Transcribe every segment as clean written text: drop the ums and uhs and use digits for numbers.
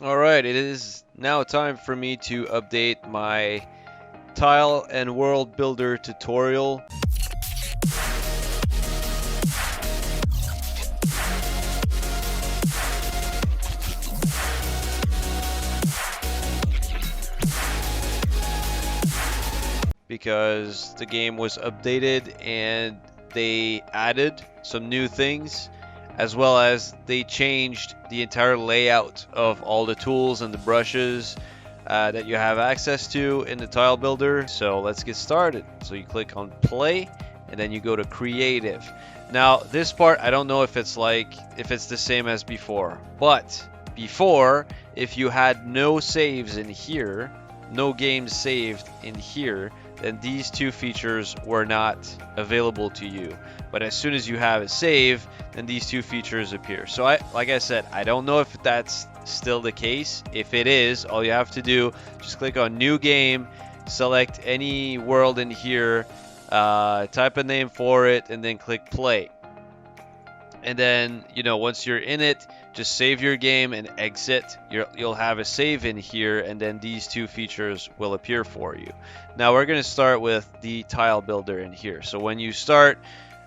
Alright, it is now time for me to update my tile and world builder tutorial. Because the game was updated and they added some new things, as well as they changed the entire layout of all the tools and the brushes that you have access to in the tile builder. So let's get started. So you click on play and then you go to creative. Now this part, I don't know if it's the same as before, but before, if you had no saves in here, no games saved in here, then these two features were not available to you. But as soon as you have a save, then these two features appear. So like I said, I don't know if that's still the case. If it is, all you have to do, just click on new game, select any world in here, type a name for it, and then click play. And then, once you're in it, just save your game and exit. You'll have a save in here, and then these two features will appear for you. Now we're going to start with the tile builder in here. So when you start,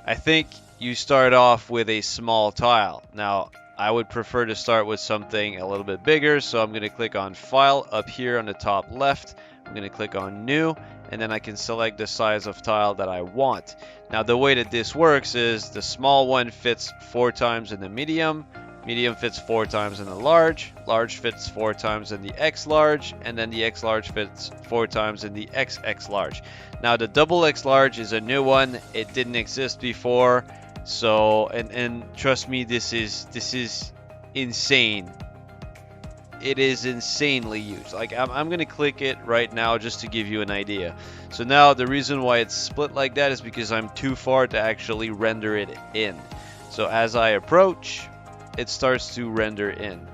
I think you start off with a small tile. Now I would prefer to start with something a little bit bigger, so I'm going to click on File up here on the top left. I'm going to click on New, and then I can select the size of tile that I want. Now the way that this works is the small one fits 4 times in the medium fits 4 times in the large fits 4 times in the X large, and then the X large fits 4 times in the XX large. Now the double X large is a new one. It didn't exist before. So, and trust me, this is insane. It is insanely used. Like I'm gonna click it right now just to give you an idea. So now the reason why it's split like that is because I'm too far to actually render it in. So as I approach, it starts to render in.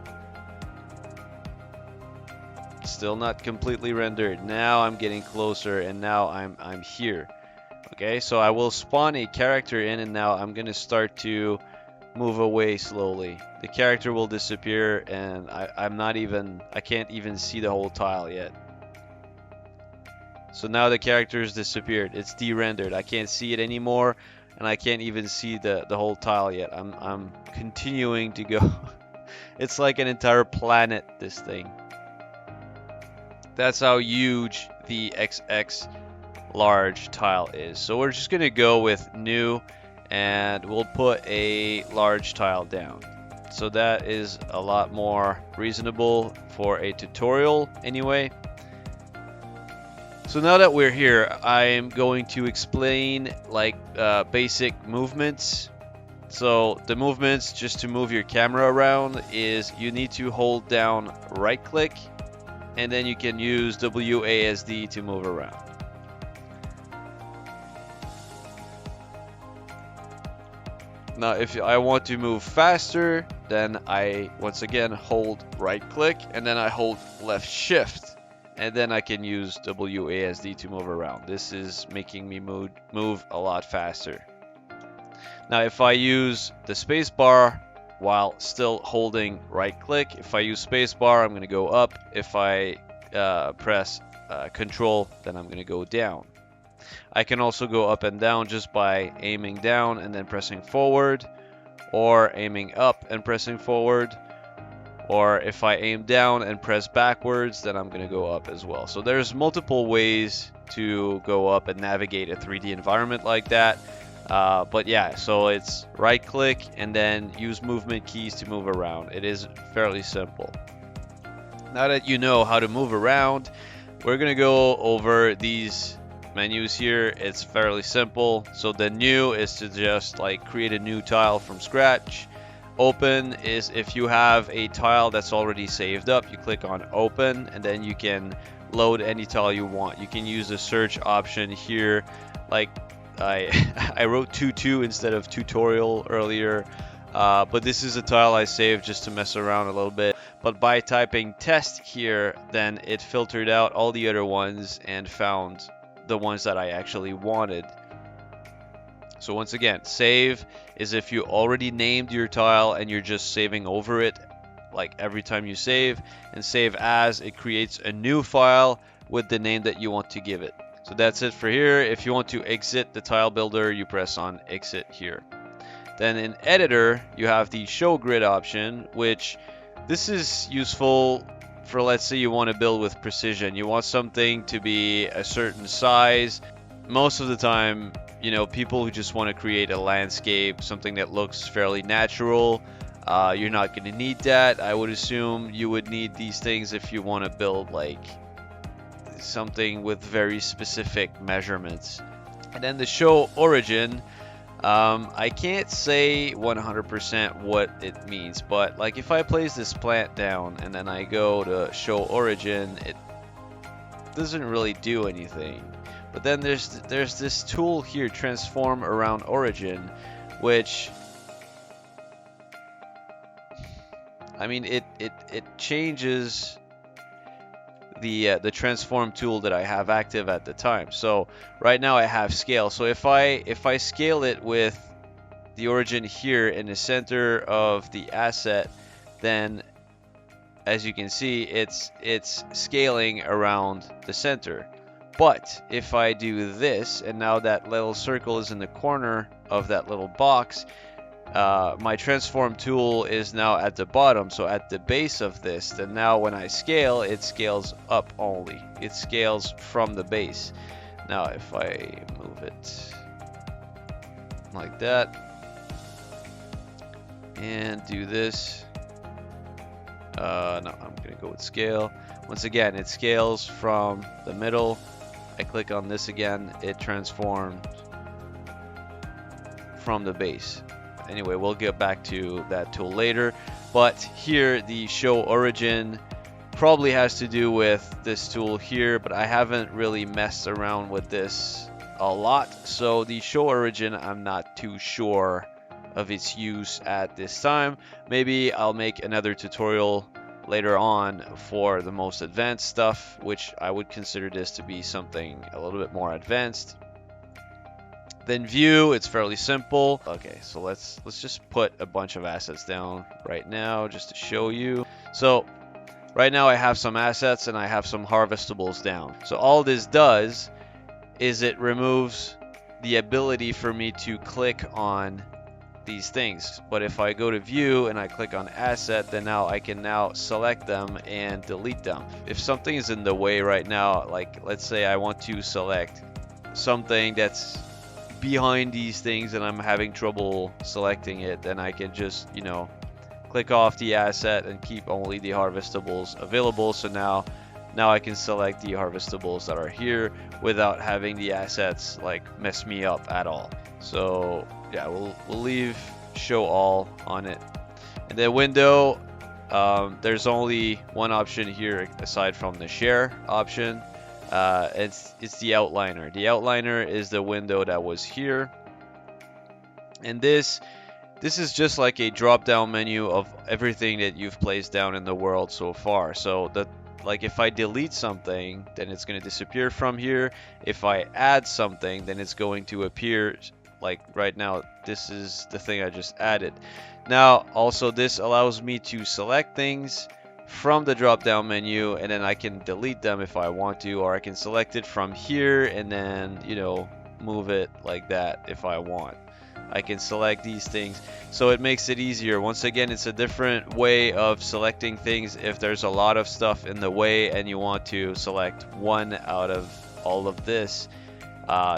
Still not completely rendered. Now I'm getting closer, and now I'm here. Okay, so I will spawn a character in, and now I'm gonna start to move away slowly. The character will disappear, and I can't even see the whole tile yet. So now the character has disappeared. It's de-rendered. I can't see it anymore, and I can't even see the whole tile yet. I'm continuing to go. It's like an entire planet, this thing. That's how huge the XX large tile is. So we're just gonna go with new, and we'll put a large tile down. So that is a lot more reasonable for a tutorial anyway. So now that we're here, I am going to explain basic movements. So the movements, just to move your camera around, is you need to hold down right click, and then you can use WASD to move around. Now if I want to move faster, then I once again hold right click, and then I hold left shift, and then I can use WASD to move around. This is making me move a lot faster. Now if I use the space bar while still holding right click, if I use space bar, I'm going to go up. If I press control, then I'm going to go down. I can also go up and down just by aiming down and then pressing forward, or aiming up and pressing forward, or if I aim down and press backwards, then I'm going to go up as well. So there's multiple ways to go up and navigate a 3D environment like that. But yeah, so it's right click and then use movement keys to move around. It is fairly simple. Now that you know how to move around, we're going to go over these menus here. It's fairly simple. So the new is to just create a new tile from scratch. Open is if you have a tile that's already saved up, you click on open, and then you can load any tile you want. You can use the search option here. Like I wrote 22 instead of tutorial earlier, but this is a tile I saved just to mess around a little bit. But by typing test here, then it filtered out all the other ones and found the ones that I actually wanted. So once again, save is if you already named your tile and you're just saving over it like every time you save and save as, it creates a new file with the name that you want to give it. So that's it for here. If you want to exit the tile builder, you press on exit here. Then in editor, you have the show grid option, which this is useful for, let's say you want to build with precision. You want something to be a certain size. Most of the time, you know, people who just want to create a landscape, something that looks fairly natural, you're not going to need that. I would assume you would need these things if you want to build like something with very specific measurements. And then the show origin, I can't say 100% what it means, but like if I place this plant down and then I go to show origin, it doesn't really do anything. But then there's this tool here, transform around origin, which, I mean, it changes the transform tool that I have active at the time. So right now I have scale. So if I scale it with the origin here in the center of the asset, then as you can see, it's scaling around the center. But if I do this, and now that little circle is in the corner of that little box, my transform tool is now at the bottom, so at the base of this. Then now when I scale, it scales up only. It scales from the base. Now if I move it like that and do this, no, I'm gonna go with scale. Once again, it scales from the middle. I click on this again, it transforms from the base. Anyway, we'll get back to that tool later. But here, the show origin probably has to do with this tool here, but I haven't really messed around with this a lot. So the show origin, I'm not too sure of its use at this time. Maybe I'll make another tutorial later on for the most advanced stuff, which I would consider this to be something a little bit more advanced. Then view, it's fairly simple. Okay, so let's just put a bunch of assets down right now just to show you. So right now I have some assets and I have some harvestables down. So all this does is it removes the ability for me to click on these things. But if I go to view and I click on asset, then now I can now select them and delete them. If something is in the way right now, like let's say I want to select something that's behind these things and I'm having trouble selecting it, then I can just, you know, click off the asset and keep only the harvestables available. So now I can select the harvestables that are here without having the assets like mess me up at all. So yeah, we'll leave show all on it. And then window, there's only one option here aside from the share option. It's the outliner. The outliner is the window that was here, and this is just like a drop down menu of everything that you've placed down in the world so far. So that, like, if I delete something, then it's going to disappear from here. If I add something, then it's going to appear. Like right now, this is the thing I just added. Now also this allows me to select things from the drop down menu, and then I can delete them if I want to, or I can select it from here and then, you know, move it like that if I want. I can select these things, so it makes it easier. Once again, it's a different way of selecting things if there's a lot of stuff in the way and you want to select one out of all of this.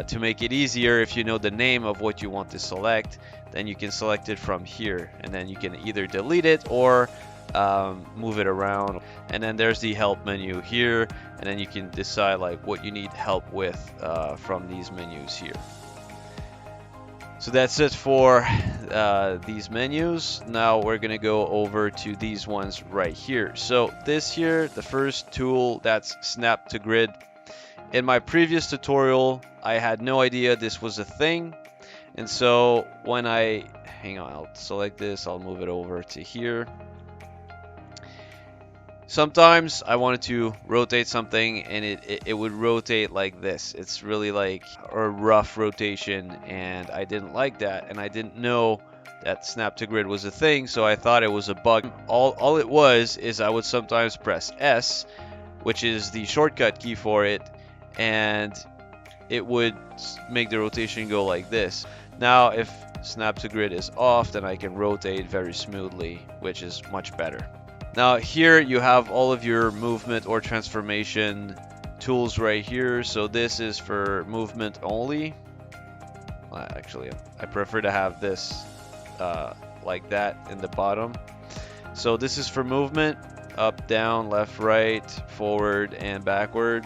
To make it easier, if you know the name of what you want to select, then you can select it from here, and then you can either delete it or move it around. And then there's the help menu here, and then you can decide like what you need help with from these menus here. So that's it for these menus. Now we're gonna go over to these ones right here. So this here, the first tool, that's snap to grid. In my previous tutorial, I had no idea this was a thing, and so when hang on, I'll select this, I'll move it over to here. Sometimes I wanted to rotate something and it would rotate like this. It's really like a rough rotation, and I didn't like that, and I didn't know that snap to grid was a thing, so I thought it was a bug. All it was is I would sometimes press S, which is the shortcut key for it, and it would make the rotation go like this. Now if snap to grid is off, then I can rotate very smoothly, which is much better. Now here you have all of your movement or transformation tools right here. So this is for movement only. Actually, I prefer to have this like that in the bottom. So this is for movement, up, down, left, right, forward, and backward.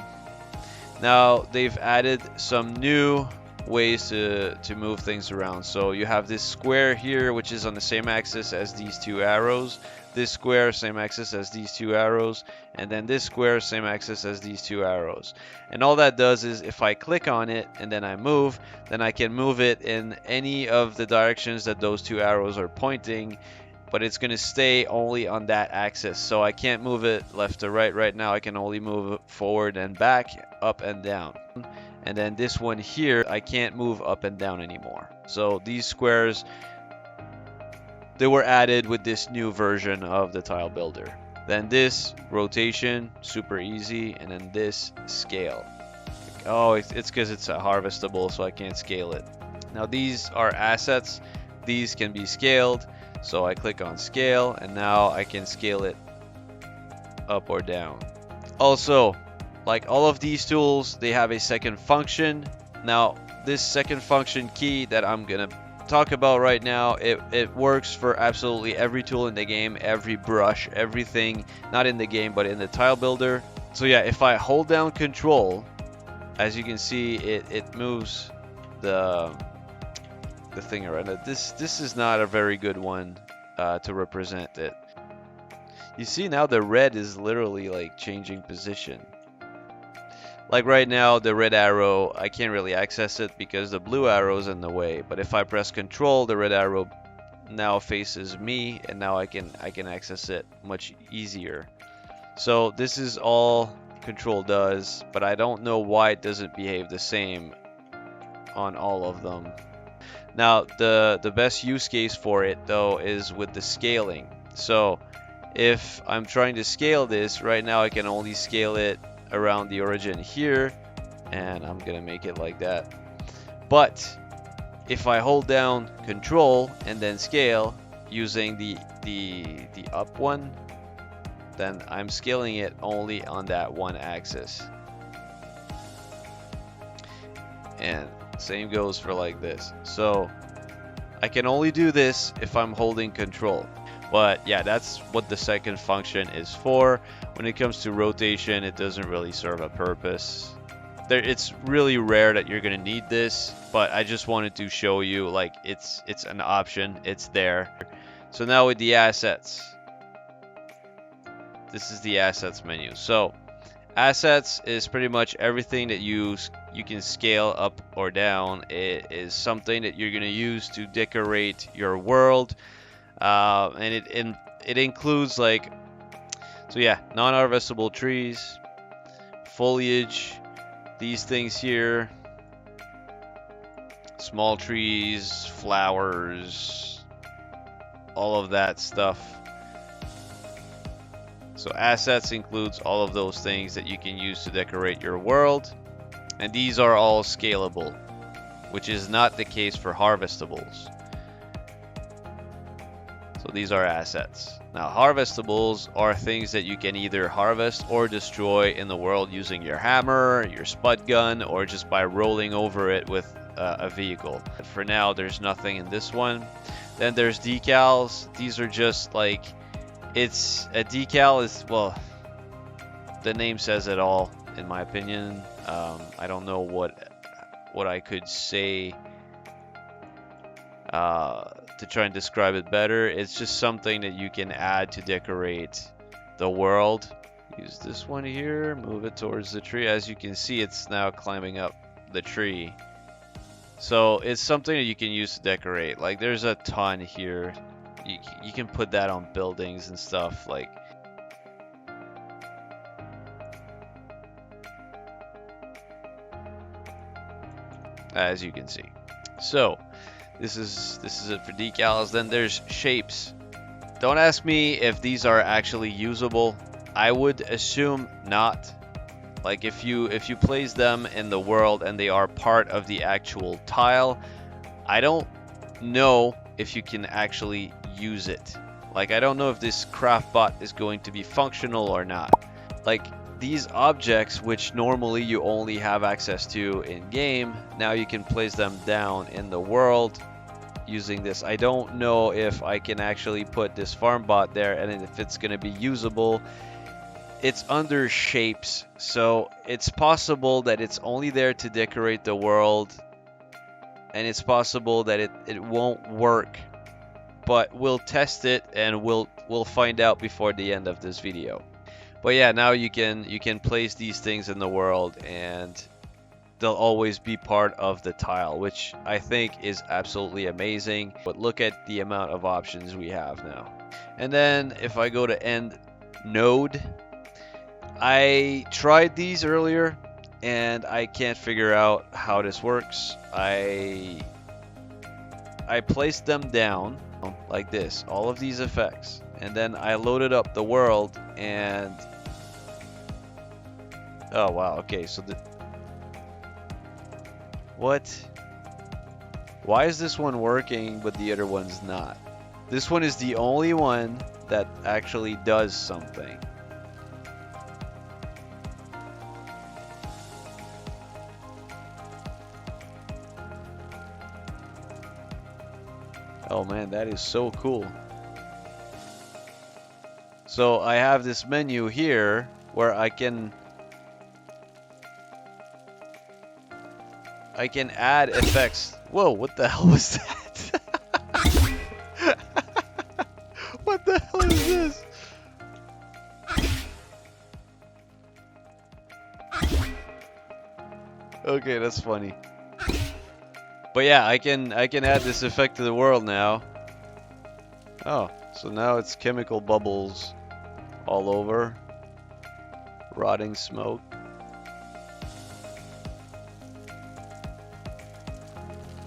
Now they've added some new ways to move things around. So you have this square here, which is on the same axis as these two arrows. This square, same axis as these two arrows. And then this square, same axis as these two arrows. And all that does is if I click on it and then I move, then I can move it in any of the directions that those two arrows are pointing. But it's going to stay only on that axis. So I can't move it left to right right now. I can only move it forward and back, up and down. And then this one here, I can't move up and down anymore. So these squares, they were added with this new version of the tile builder. Then this rotation, super easy. And then this scale. Oh, it's because it's a harvestable, so I can't scale it. Now these are assets. These can be scaled. So I click on scale and now I can scale it up or down. Also, like all of these tools, they have a second function. Now this second function key that I'm gonna talk about right now, it works for absolutely every tool in the game, every brush, everything, not in the game but in the tile builder. So yeah, if I hold down control, as you can see, it moves the thing around it. This is not a very good one to represent it. You see now the red is literally like changing position. Like right now the red arrow, I can't really access it because the blue arrow is in the way. But if I press control, the red arrow now faces me and now I can access it much easier. So this is all control does, but I don't know why it doesn't behave the same on all of them. Now, the best use case for it, though, is with the scaling. So, if I'm trying to scale this, right now I can only scale it around the origin here, and I'm going to make it like that. But, if I hold down Control and then scale using the up one, then I'm scaling it only on that one axis. And same goes for like this. So I can only do this if I'm holding control. But yeah, that's what the second function is for. When it comes to rotation, it doesn't really serve a purpose. It's really rare that you're gonna need this, but I just wanted to show you like it's an option, it's there. So now with the assets, this is the assets menu. So assets is pretty much everything that you can scale up or down. It is something that you're going to use to decorate your world, and it includes like, so yeah, non-harvestable trees, foliage, these things here, small trees, flowers, all of that stuff. So assets includes all of those things that you can use to decorate your world. And these are all scalable, which is not the case for harvestables. So these are assets. Now harvestables are things that you can either harvest or destroy in the world using your hammer, your spud gun, or just by rolling over it with a vehicle. But for now, there's nothing in this one. Then there's decals. These are just like, it's a decal is, well, the name says it all in my opinion. I don't know what I could say to try and describe it better. It's just something that you can add to decorate the world. Use this one here, move it towards the tree. As you can see, it's now climbing up the tree. So it's something that you can use to decorate. Like there's a ton here. You can put that on buildings and stuff, like as you can see. So This is it for decals. Then there's shapes. Don't ask me if these are actually usable. I would assume not. Like if you place them in the world and they are part of the actual tile, I don't know if you can actually use it. Like I don't know if this craft bot is going to be functional or not. Like these objects, which normally you only have access to in game, now you can place them down in the world using this. I don't know if I can actually put this farm bot there and if it's going to be usable. It's under shapes, so it's possible that it's only there to decorate the world, and it's possible that it won't work, but we'll test it and we'll find out before the end of this video. But yeah, now you can place these things in the world and they'll always be part of the tile, which I think is absolutely amazing. But look at the amount of options we have now. And then if I go to end node, I tried these earlier and I can't figure out how this works. I placed them down like this, all of these effects, and then I loaded up the world and oh wow, okay, so what? Why is this one working but the other one's not? This one is the only one that actually does something. Oh man, that is so cool. So I have this menu here where I can add effects. Whoa, what the hell was that? What the hell is this? Okay, that's funny. But yeah, I can add this effect to the world now. Oh, so now it's chemical bubbles all over. Rotting smoke.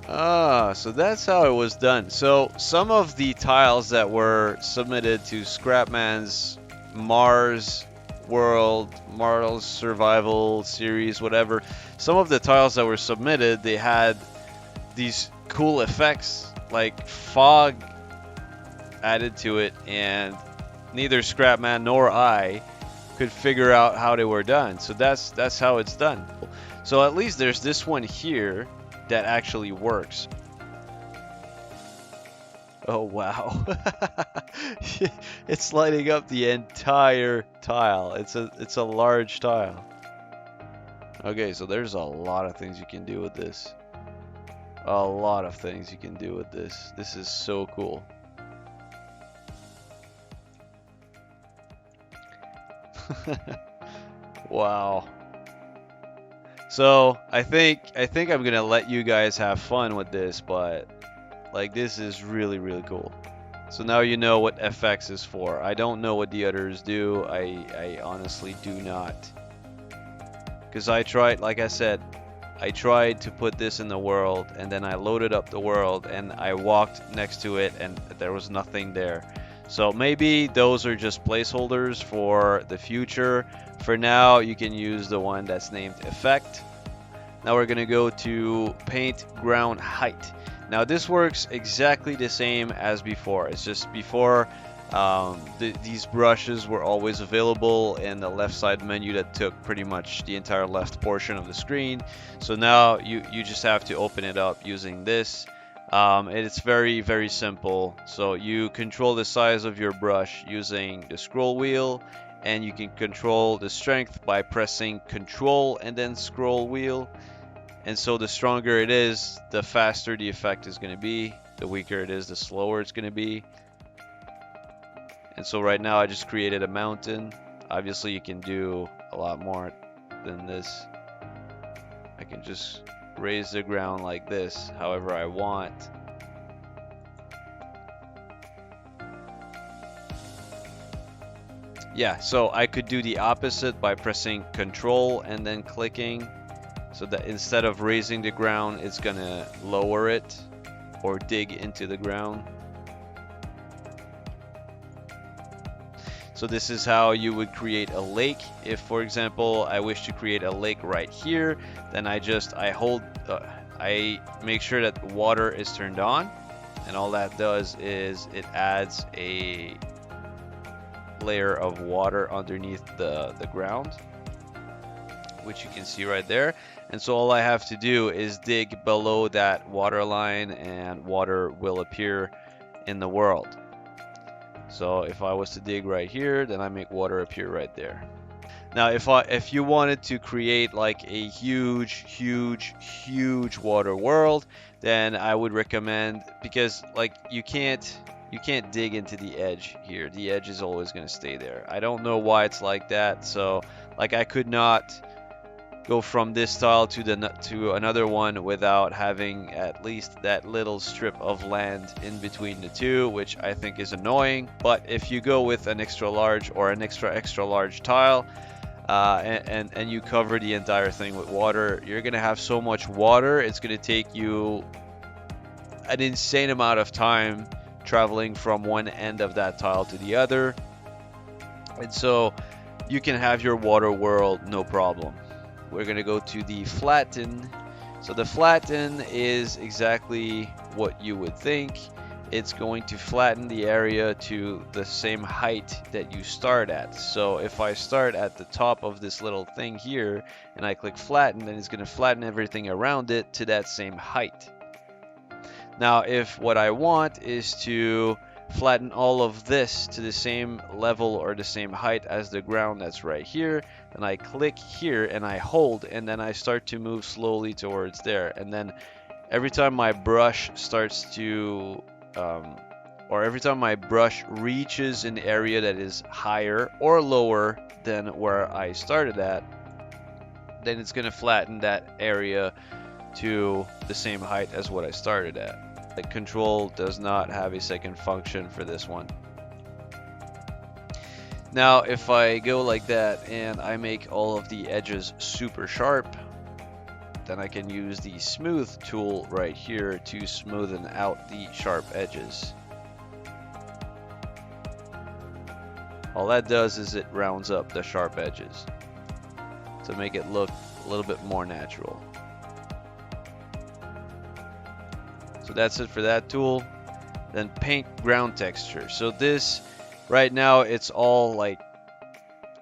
Ah, so that's how it was done. So some of the tiles that were submitted to Scrapman's Mars World, Mars Survival series, whatever, some of the tiles that were submitted, they had these cool effects like fog added to it, and neither Scrapman nor I could figure out how they were done. So that's how it's done. So at least there's this one here that actually works. Oh wow. It's lighting up the entire tile. It's a large tile. Okay, so there's a lot of things you can do with this. A lot of things you can do with this. This is so cool. Wow. So I think I'm gonna let you guys have fun with this, but like this is really cool. So now you know what FX is for. I don't know what the others do. I honestly do not. Because I tried, like I said, I tried to put this in the world, and then I loaded up the world and I walked next to it and there was nothing there. So maybe those are just placeholders for the future. For now, you can use the one that's named effect. Now we're gonna go to paint ground height. Now this works exactly the same as before. It's just before these brushes were always available in the left side menu that took pretty much the entire left portion of the screen. So now you just have to open it up using this. It's very simple. So you control the size of your brush using the scroll wheel, and you can control the strength by pressing control and then scroll wheel. And so the stronger it is, the faster the effect is going to be. The weaker it is, the slower it's going to be. And so right now I just created a mountain. Obviously you can do a lot more than this. I can just raise the ground like this however I want. Yeah, so I could do the opposite by pressing control and then clicking, so that instead of raising the ground, it's gonna lower it. or dig into the ground. So this is how you would create a lake. If, for example, I wish to create a lake right here, then I make sure that water is turned on, and all that does is it adds a layer of water underneath the ground, which you can see right there. And so all I have to do is dig below that water line and water will appear in the world. So if I was to dig right here, then I make water appear right there. Now if you wanted to create like a huge water world, then I would recommend, because like you can't dig into the edge here. The edge is always going to stay there. I don't know why it's like that. So like I could not go from this tile to another one without having at least that little strip of land in between the two, which I think is annoying. But if you go with an extra large or an extra large tile, and you cover the entire thing with water, you're gonna have so much water, it's gonna take you an insane amount of time traveling from one end of that tile to the other. And so you can have your water world no problem. We're gonna go to the flatten. So the flatten is exactly what you would think. It's going to flatten the area to the same height that you start at. So if I start at the top of this little thing here and I click flatten, then it's going to flatten everything around it to that same height. Now if what I want is to flatten all of this to the same level or the same height as the ground that's right here, then I click here and I hold, and then I start to move slowly towards there. And then every time my brush starts to or every time my brush reaches an area that is higher or lower than where I started at, then it's going to flatten that area to the same height as what I started at. The control does not have a second function for this one. Now if I go like that and I make all of the edges super sharp, then I can use the smooth tool right here to smoothen out the sharp edges. All that does is it rounds up the sharp edges to make it look a little bit more natural. So that's it for that tool. Then paint ground texture. So this right now it's all like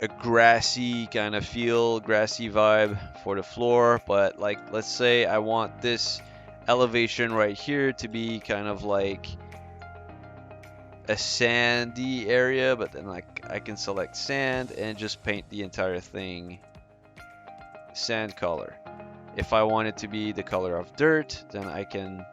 a grassy kind of feel, grassy vibe for the floor, but like let's say I want this elevation right here to be kind of like a sandy area, but then like I can select sand and just paint the entire thing sand color. If I want it to be the color of dirt, then I can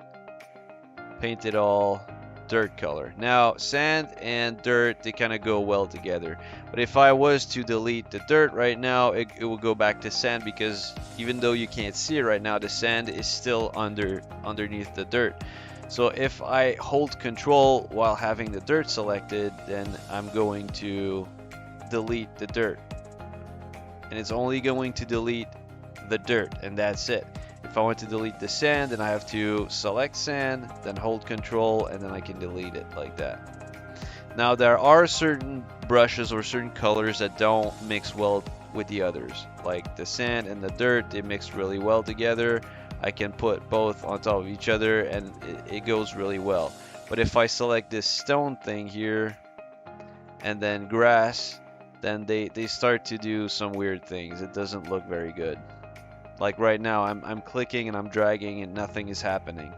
paint it all dirt color. Now sand and dirt, they kind of go well together, but if I was to delete the dirt right now, it will go back to sand, because even though you can't see it right now, the sand is still underneath the dirt. So if I hold control while having the dirt selected, then I'm going to delete the dirt, and it's only going to delete the dirt, and that's it. If I want to delete the sand, then I have to select sand, then hold control, and then I can delete it like that. Now there are certain brushes or certain colors that don't mix well with the others. Like the sand and the dirt, they mix really well together. I can put both on top of each other and it goes really well. But if I select this stone thing here and then grass, then they start to do some weird things. It doesn't look very good. Like right now I'm clicking and I'm dragging and nothing is happening,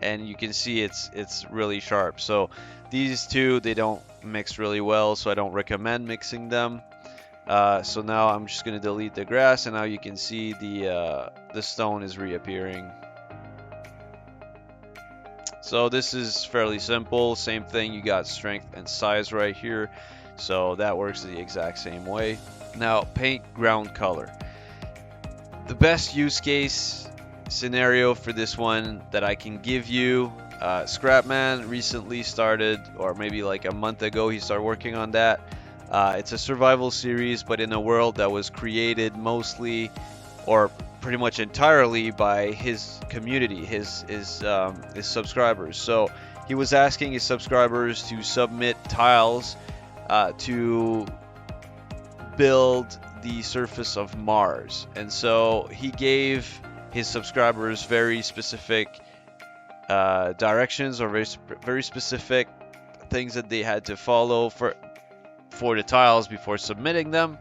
and you can see it's really sharp. So these two, they don't mix really well, so I don't recommend mixing them. So now I'm just gonna delete the grass, and now you can see the stone is reappearing. So this is fairly simple. Same thing, you got strength and size right here, so that works the exact same way. Now paint ground color. The best use case scenario for this one that I can give you, Scrapman recently started, or maybe like a month ago he started working on that. It's a survival series, but in a world that was created mostly, or pretty much entirely by his community, his subscribers. So he was asking his subscribers to submit tiles to build the surface of Mars, and so he gave his subscribers very specific directions, or very specific things that they had to follow for the tiles before submitting them.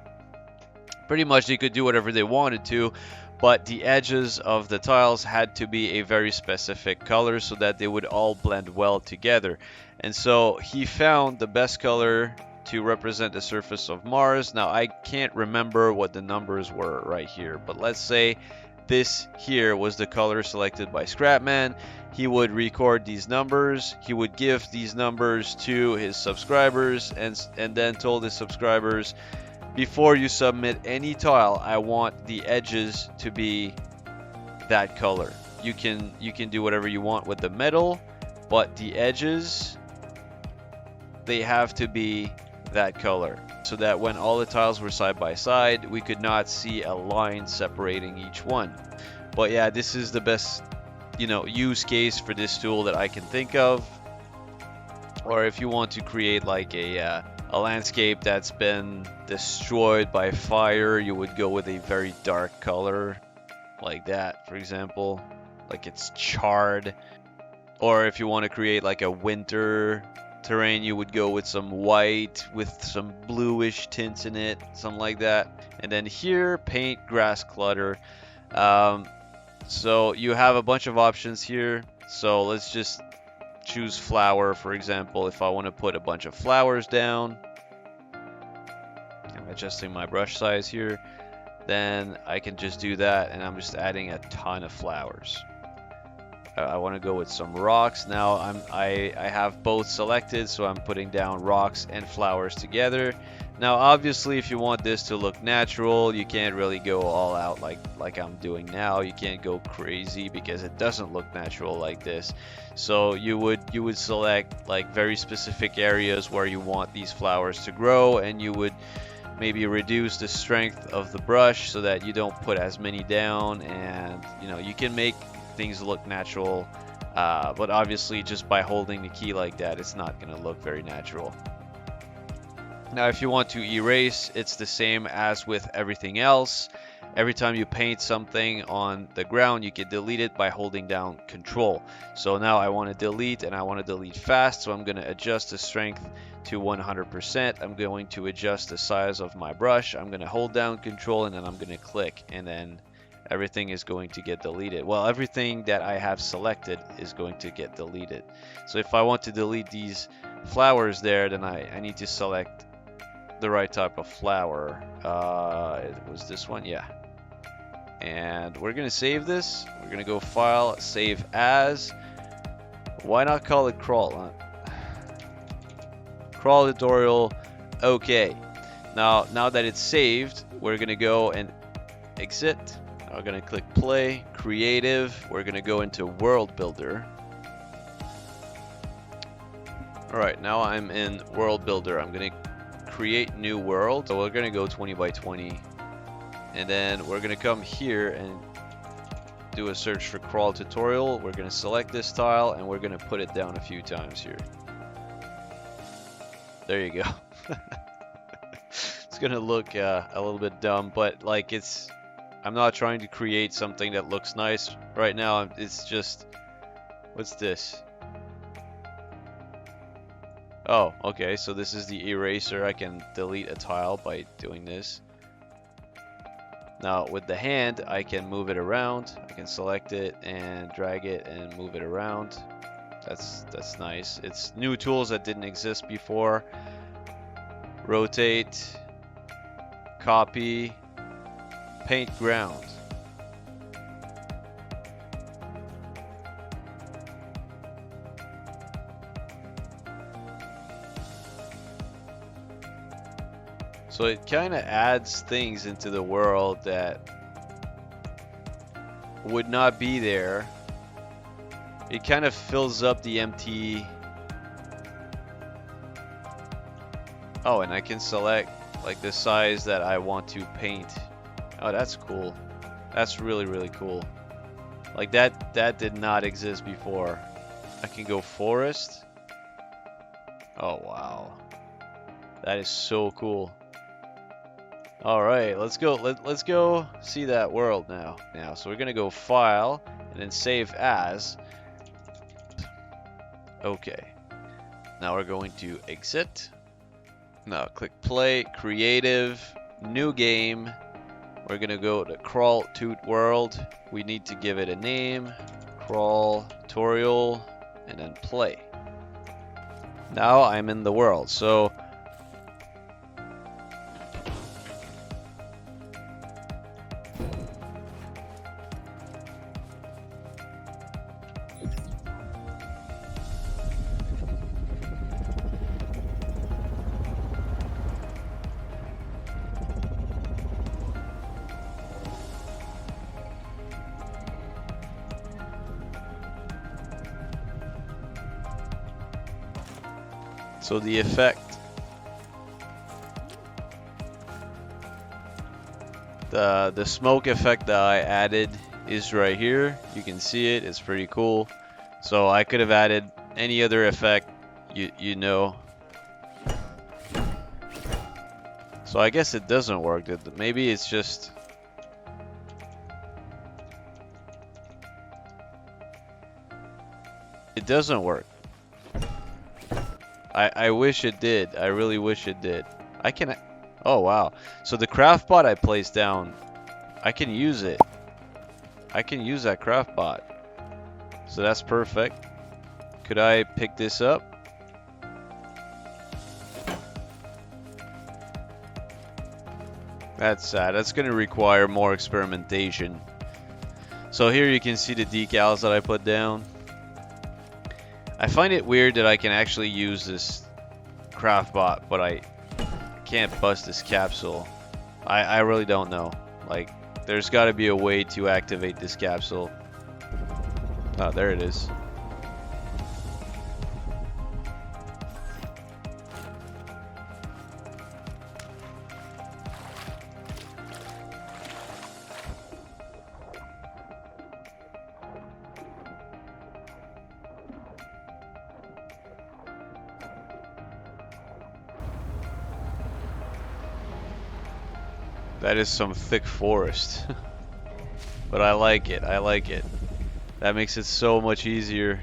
Pretty much they could do whatever they wanted to, but the edges of the tiles had to be a very specific color so that they would all blend well together. And so he found the best color to represent the surface of Mars. Now I can't remember what the numbers were right here, but let's say this here was the color selected by Scrapman. He would record these numbers, he would give these numbers to his subscribers, and then told his subscribers, before you submit any tile, I want the edges to be that color. You can do whatever you want with the metal, but the edges, they have to be that color, so that when all the tiles were side by side, we could not see a line separating each one. But yeah, this is the best, use case for this tool that I can think of. Or if you want to create like a landscape that's been destroyed by fire, you would go with a very dark color like that, for example, like it's charred. Or if you want to create like a winter terrain, you would go with some white with some bluish tints in it, something like that. And then here, paint, grass, clutter. So you have a bunch of options here. So let's just choose flower, for example. If I want to put a bunch of flowers down, I'm adjusting my brush size here, then I can just do that, and I'm just adding a ton of flowers. I want to go with some rocks. Now I have both selected, so I'm putting down rocks and flowers together. Now obviously if you want this to look natural, you can't really go all out like I'm doing now. You can't go crazy because it doesn't look natural like this. So you would select like very specific areas where you want these flowers to grow, and you would maybe reduce the strength of the brush so that you don't put as many down, and you can make things look natural, but obviously just by holding the key like that, it's not going to look very natural. Now if you want to erase, it's the same as with everything else. Every time you paint something on the ground, you can delete it by holding down Control. So now I want to delete, and I want to delete fast, so I'm going to adjust the strength to 100%. I'm going to adjust the size of my brush. I'm going to hold down Control, and then I'm going to click, and then everything is going to get deleted. Well, everything that I have selected is going to get deleted. So if I want to delete these flowers there, then I need to select the right type of flower. It was this one, yeah. And we're gonna save this. We're gonna go File, Save As. Why not call it Crawl? Huh? Crawl tutorial. Okay. Now that it's saved, we're gonna go and exit. We're gonna click Play, Creative. We're gonna go into World Builder. All right, now I'm in World Builder. I'm gonna create new world. So we're gonna go 20 by 20. And then we're gonna come here and do a search for Crawl tutorial. We're gonna select this tile, and we're gonna put it down a few times here. There you go. It's gonna look a little bit dumb, but like I'm not trying to create something that looks nice right now. It's just, what's this? Oh, okay, so this is the eraser. I can delete a tile by doing this. Now with the hand, I can move it around. I can select it and drag it and move it around. That's nice. It's new tools that didn't exist before. Rotate, copy, paint ground. So it kind of adds things into the world that would not be there. It kind of fills up the empty. Oh, and I can select like the size that I want to paint. Oh, that's cool. That's really, really cool. Like that did not exist before. I can go forest. Oh wow. That is so cool. All right, let's go. Let's go see that world now. So we're gonna go file and then save as. Okay. Now we're going to exit. Now click play, creative, new game. We're gonna go to crawl toot world. We need to give it a name. Crawl tutorial and then play. Now I'm in the world. So the effect, the smoke effect that I added is right here. You can see it. It's pretty cool. So I could have added any other effect, you know. So I guess it doesn't work. Maybe it's just. It doesn't work. I wish it did. I really wish it did. I can. Oh wow. So the craft bot I placed down, I can use it. I can use that craft bot. So that's perfect. Could I pick this up? That's sad. That's going to require more experimentation. So here you can see the decals that I put down. I find it weird that I can actually use this craft bot, but I can't bust this capsule. I really don't know. Like, there's got to be a way to activate this capsule. Oh, there it is. That is some thick forest. But I like it. I like it. That makes it so much easier.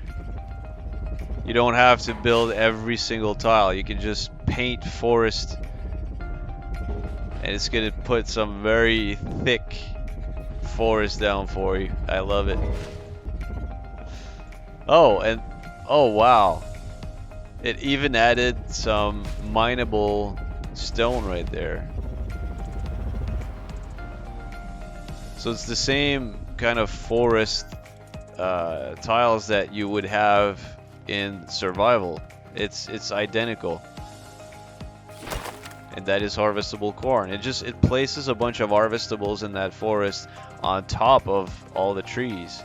You don't have to build every single tile. You can just paint forest. And it's going to put some very thick forest down for you. I love it. Oh, and oh wow. It even added some mineable stone right there. So it's the same kind of forest tiles that you would have in survival. It's identical. And that is harvestable corn. It places a bunch of harvestables in that forest on top of all the trees.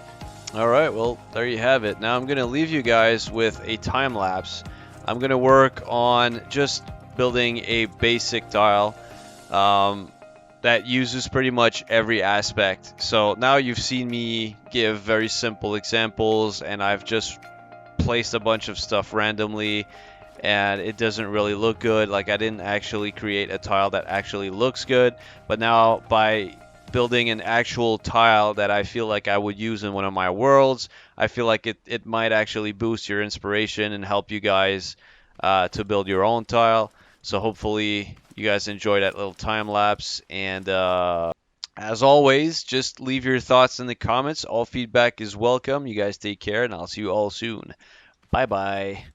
Alright, well, there you have it. Now I'm going to leave you guys with a time lapse. I'm going to work on just building a basic tile that uses pretty much every aspect. So now you've seen me give very simple examples, and I've just placed a bunch of stuff randomly, and it doesn't really look good. Like, I didn't actually create a tile that actually looks good. But now by building an actual tile that I feel like I would use in one of my worlds, I feel like it might actually boost your inspiration and help you guys to build your own tile. So hopefully you guys enjoy that little time lapse. And as always, just leave your thoughts in the comments. All feedback is welcome. You guys take care, and I'll see you all soon. Bye bye.